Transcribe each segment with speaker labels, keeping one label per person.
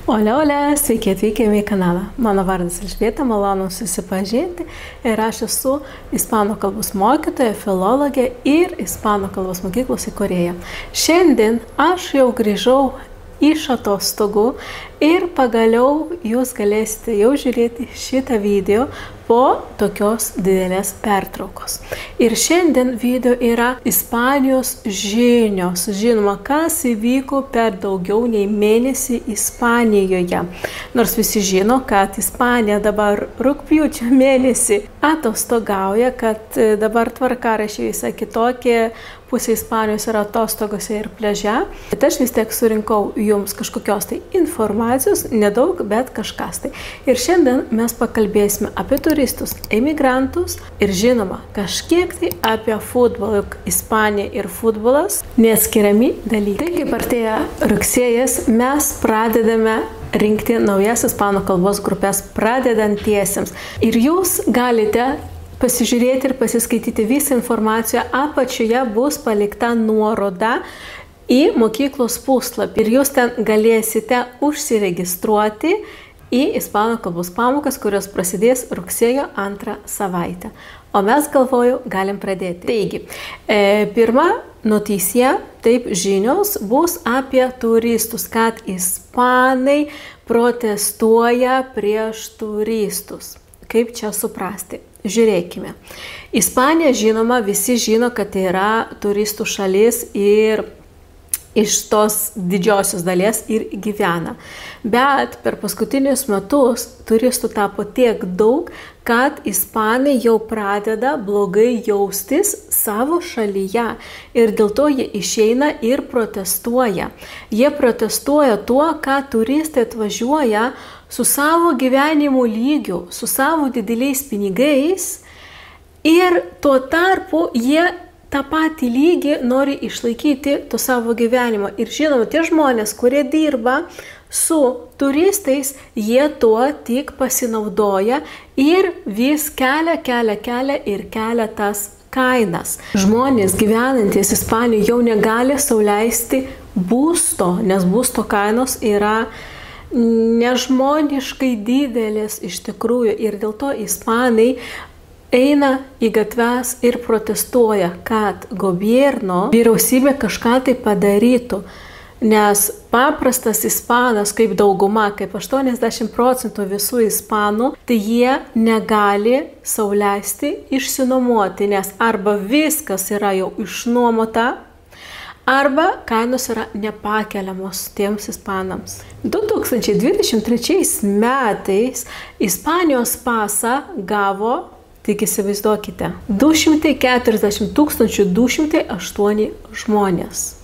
Speaker 1: Ole, sveiki atvykę į kanalą. Mano vardas Elžbieta, malonu susipažinti ir aš esu ispanų kalbos mokytoja, filologė ir ispanų kalbos mokyklos įkūrėja. Šiandien aš jau grįžau iš atostogų ir pagaliau jūs galėsite jau žiūrėti šitą video po tokios didelės pertraukos. Ir šiandien video yra Ispanijos žinios. Žinoma, kas įvyko per daugiau nei mėnesį Ispanijoje. Nors visi žino, kad Ispanija dabar rugpjūčio mėnesį atostogauja, kad dabar tvarkaraščiai visai kitokie, pusė Ispanijos yra atostogose ir pliaže. Bet aš vis tiek surinkau jums kažkokios tai informacijos, nedaug, bet kažkas tai. Ir šiandien mes pakalbėsime apie turistus, emigrantus ir žinoma, kažkiek tai apie futbolą. Ispanija ir futbolas neatskiriami dalykai. Tai kaip artėja rugsėjas, mes pradedame rinkti naujas ispanų kalbos grupės pradedantiesiems. Ir jūs galite pasižiūrėti ir pasiskaityti visą informaciją. Apačioje bus palikta nuoroda į mokyklos puslapį. Ir jūs ten galėsite užsiregistruoti į ispanų kalbos pamokas, kurios prasidės rugsėjo 2 savaitę. O mes, galvoju, galim pradėti. Taigi, pirma noticija, taip, žinios bus apie turistus, kad ispanai protestuoja prieš turistus. Kaip čia suprasti? Žiūrėkime. Ispanija, žinoma, visi žino, kad tai yra turistų šalis ir iš tos didžiosios dalies ir gyvena. Bet per paskutinius metus turistų tapo tiek daug, kad ispanai jau pradeda blogai jaustis savo šalyje. Ir dėl to jie išeina ir protestuoja. Jie protestuoja tuo, kad turistai atvažiuoja su savo gyvenimo lygiu, su savo dideliais pinigais ir tuo tarpu jie tą patį lygį nori išlaikyti to savo gyvenimo. Ir žinoma, tie žmonės, kurie dirba su turistais, jie tuo tik pasinaudoja ir vis kelia tas kainas. Žmonės gyvenantys Ispanijoje jau negali sau leisti būsto, nes būsto kainos yra nežmoniškai didelės iš tikrųjų ir dėl to ispanai eina į gatves ir protestuoja, kad vyriausybė kažką tai padarytų, nes paprastas ispanas, kaip dauguma, kaip 80% visų ispanų, tai jie negali sau leisti išsinuomoti, nes arba viskas yra jau išnuomota, arba kainos yra nepakeliamos tiems ispanams. 2023 metais Ispanijos pasą gavo, tik įsivaizduokite, 240 208 žmonės.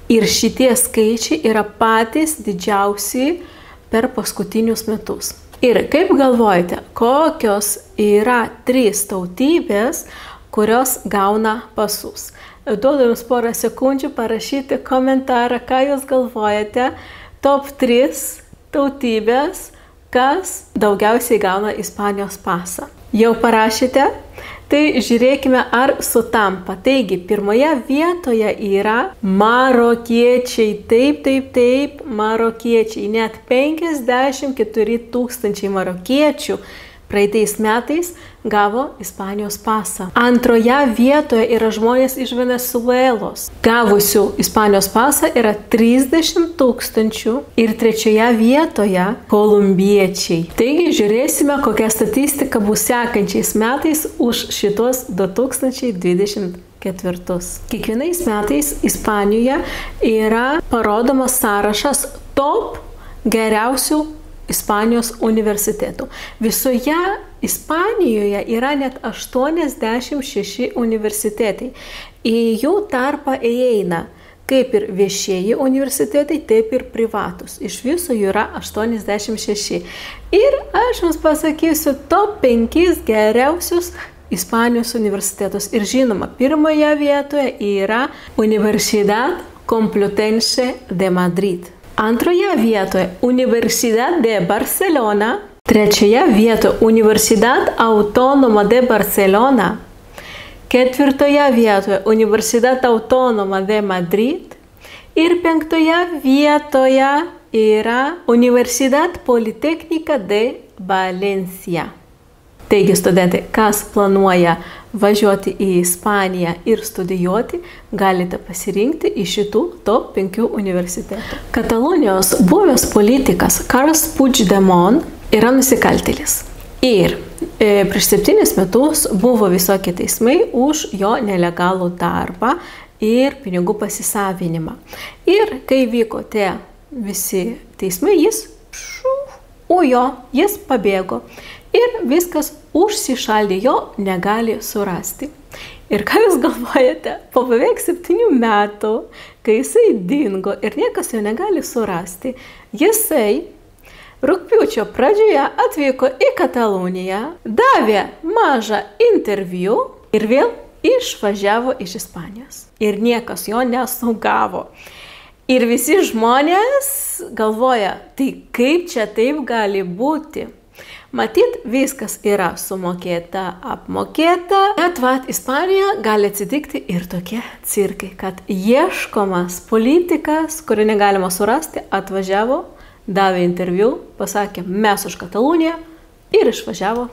Speaker 1: Ir šitie skaičiai yra patys didžiausi per paskutinius metus. Ir kaip galvojate, kokios yra 3 tautybės, kurios gauna pasus? Duodu jums porą sekundžių parašyti komentarą, ką jūs galvojate, top 3 tautybės, kas daugiausiai gauna Ispanijos pasą. Jau parašėte? Tai žiūrėkime, ar sutampa. Taigi, pirmoje vietoje yra marokiečiai. Taip, marokiečiai. Net 54 000 marokiečių praeitais metais gavo Ispanijos pasą. Antroje vietoje yra žmonės iš Venezuelos. Gavusių Ispanijos pasą yra 30 000 ir trečioje vietoje kolumbiečiai. Taigi žiūrėsime, kokia statistika bus sekančiais metais už šitos 2024. Kiekvienais metais Ispanijoje yra parodomas sąrašas top geriausių Ispanijos universitetų. Visoje Ispanijoje yra net 86 universitetai. Į jų tarpą įeina kaip ir viešieji universitetai, taip ir privatus. Iš viso jų yra 86. Ir aš jums pasakysiu top 5 geriausius Ispanijos universitetus. Ir žinoma, pirmoje vietoje yra Universidad Complutense de Madrid. Antroje vietoje Universidad de Barcelona, trečioje vietoje Universidad Autónoma de Barcelona, ketvirtoje vietoje Universidad Autónoma de Madrid ir penktoje vietoje yra Universidad Politécnica de Valencia. Taigi, studentai, kas planuoja važiuoti į Ispaniją ir studijuoti, galite pasirinkti iš šitų top 5 universitetų. Katalonijos buvęs politikas Carles Puigdemont yra nusikaltėlis. Ir prieš 7 metus buvo visokie teismai už jo nelegalų darbą ir pinigų pasisavinimą. Ir kai vyko tie visi teismai, jis pabėgo. Ir viskas užsišaldė, jo negali surasti. Ir ką jūs galvojate, po beveik 7 metų, kai jisai dingo ir niekas jo negali surasti, jisai rugpjūčio pradžioje atvyko į Kataloniją, davė mažą interviu ir vėl išvažiavo iš Ispanijos. Ir niekas jo nesugavo. Ir visi žmonės galvoja, tai kaip čia taip gali būti? Matyt, viskas yra sumokėta, apmokėta. Bet Ispanijoje gali atsitikti ir tokie cirkai, kad ieškomas politikas, kurio negalima surasti, atvažiavo, davė interviu, pasakė, mes už Kataloniją ir išvažiavo.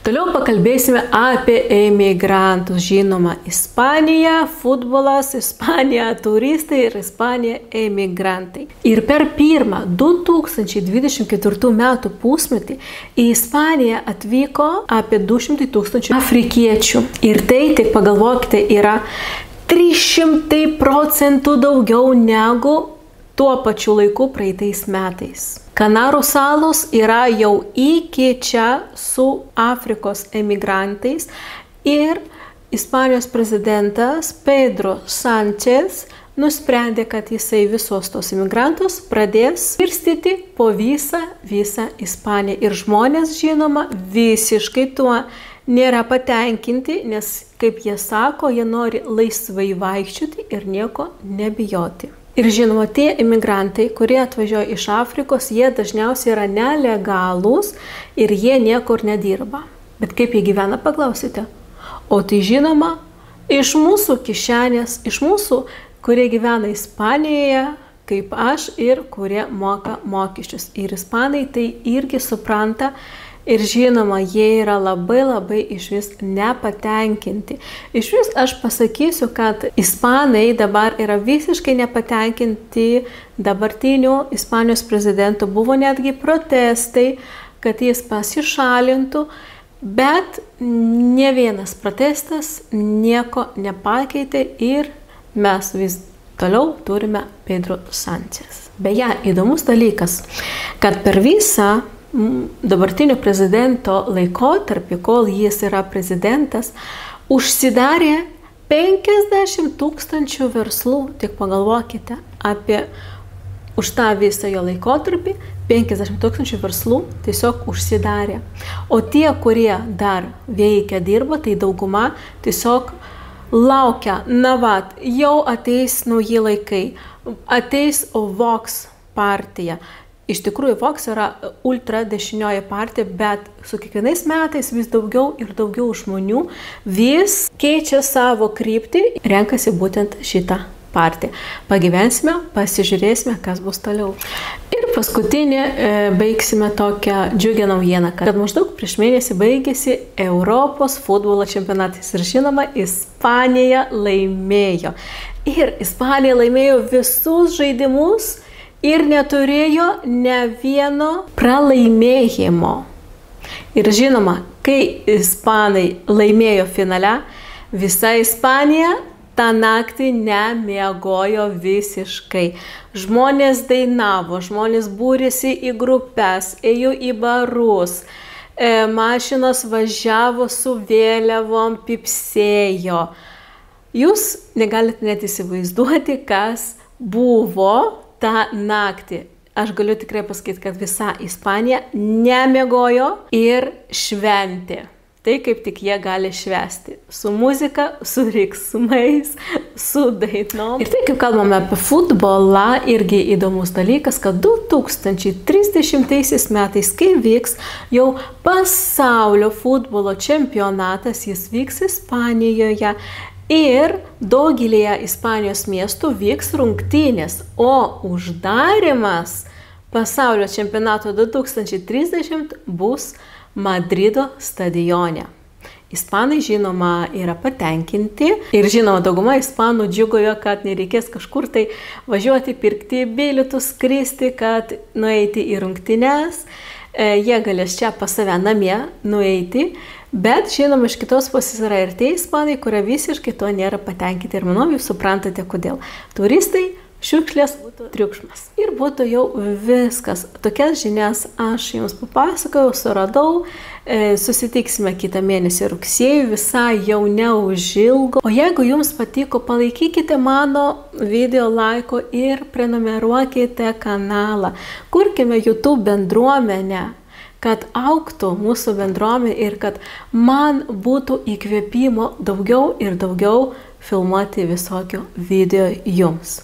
Speaker 1: Toliau pakalbėsime apie emigrantus. Žinoma, Ispanija, futbolas, Ispanija, turistai ir Ispanija, emigrantai. Ir per pirmą 2024 metų pusmetį į Ispaniją atvyko apie 200 000 afrikiečių. Ir tai, tik pagalvokite, yra 300% daugiau negu tuo pačiu laiku praeitais metais. Kanarų salos yra jau iki čia su Afrikos emigrantais ir Ispanijos prezidentas Pedro Sánchez nusprendė, kad jisai visos tos emigrantus pradės skirstyti po visą Ispaniją. Ir žmonės, žinoma, visiškai tuo nėra patenkinti, nes, kaip jie sako, jie nori laisvai vaikščioti ir nieko nebijoti. Ir žinoma, tie imigrantai, kurie atvažiuoja iš Afrikos, jie dažniausiai yra nelegalūs ir jie niekur nedirba. Bet kaip jie gyvena, paklausite? O tai žinoma, iš mūsų kišenės, iš mūsų, kurie gyvena Ispanijoje, kaip aš, ir kurie moka mokesčius. Ir ispanai tai irgi supranta. Ir žinoma, jie yra labai išvis nepatenkinti. Išvis aš pasakysiu, kad ispanai dabar yra visiškai nepatenkinti dabartiniu Ispanijos prezidentu. Buvo netgi protestai, kad jis pasišalintų, bet ne vienas protestas nieko nepakeitė ir mes vis toliau turime Pedro Sánchez. Beje, įdomus dalykas, kad per visą dabartinio prezidento laikotarpį, kol jis yra prezidentas, užsidarė 50 000 verslų. Tik pagalvokite apie už tą visą jo laikotarpį 50 000 verslų tiesiog užsidarė. O tie, kurie dar veikia, dirba, tai dauguma tiesiog laukia, jau ateis nauji laikai, ateis Vox partija. Iš tikrųjų, Vox yra ultradešinioji partija, bet su kiekvienais metais vis daugiau ir daugiau žmonių vis keičia savo kryptį, renkasi būtent šitą partiją. Pagyvensime, pasižiūrėsime, kas bus toliau. Ir paskutinė baigsime tokią džiugią naujieną, kad maždaug prieš mėnesį baigėsi Europos futbolo čempionatas. Ir žinoma, Ispanija laimėjo. Ir Ispanija laimėjo visus žaidimus ir neturėjo ne vieno pralaimėjimo. Ir žinoma, kai ispanai laimėjo finale, visa Ispanija tą naktį nemiegojo visiškai. Žmonės dainavo, žmonės būrėsi į grupes, ėjo į barus, mašinos važiavo su vėliavom, pipsėjo. Jūs negalite net įsivaizduoti, kas buvo tą naktį. Aš galiu tikrai pasakyti, kad visa Ispanija nemiegojo ir šventė. Tai kaip tik jie gali švęsti. Su muzika, su riksmais, su dainom. Ir tai, kaip kalbame apie futbolą, irgi įdomus dalykas, kad 2030 metais, kai vyks jau pasaulio futbolo čempionatas, jis vyks Ispanijoje. Ir daugelėje Ispanijos miestų vyks rungtynės, o uždarimas Pasaulio čempionato 2030 bus Madrido stadione. Ispanai, žinoma, yra patenkinti ir, žinoma, dauguma ispanų džiugojo, kad nereikės kažkur tai važiuoti, pirkti bilietus, skristi, kad nueiti į rungtynes. Jie galės čia pas save namie nueiti, bet, žinoma, iš kitos pusės yra ir tie ispanai, kurie visiškai to nėra patenkinti. Ir manau, jūs suprantate, kodėl. Turistai, šiukšlės, triukšmas. Ir būtų jau viskas. Tokias žinias aš jums papasakojau, suradau. Susitiksime kitą mėnesį rugsėjį, visai jau neužilgo. O jeigu jums patiko, palaikykite mano video laiko ir prenumeruokite kanalą. Kurkime YouTube bendruomenę, kad augtų mūsų bendruomenė ir kad man būtų įkvėpimo daugiau ir daugiau filmuoti visokių video jums.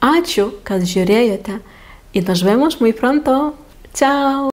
Speaker 1: Ačiū, kad žiūrėjote. I nos vemos muy pronto. Chao.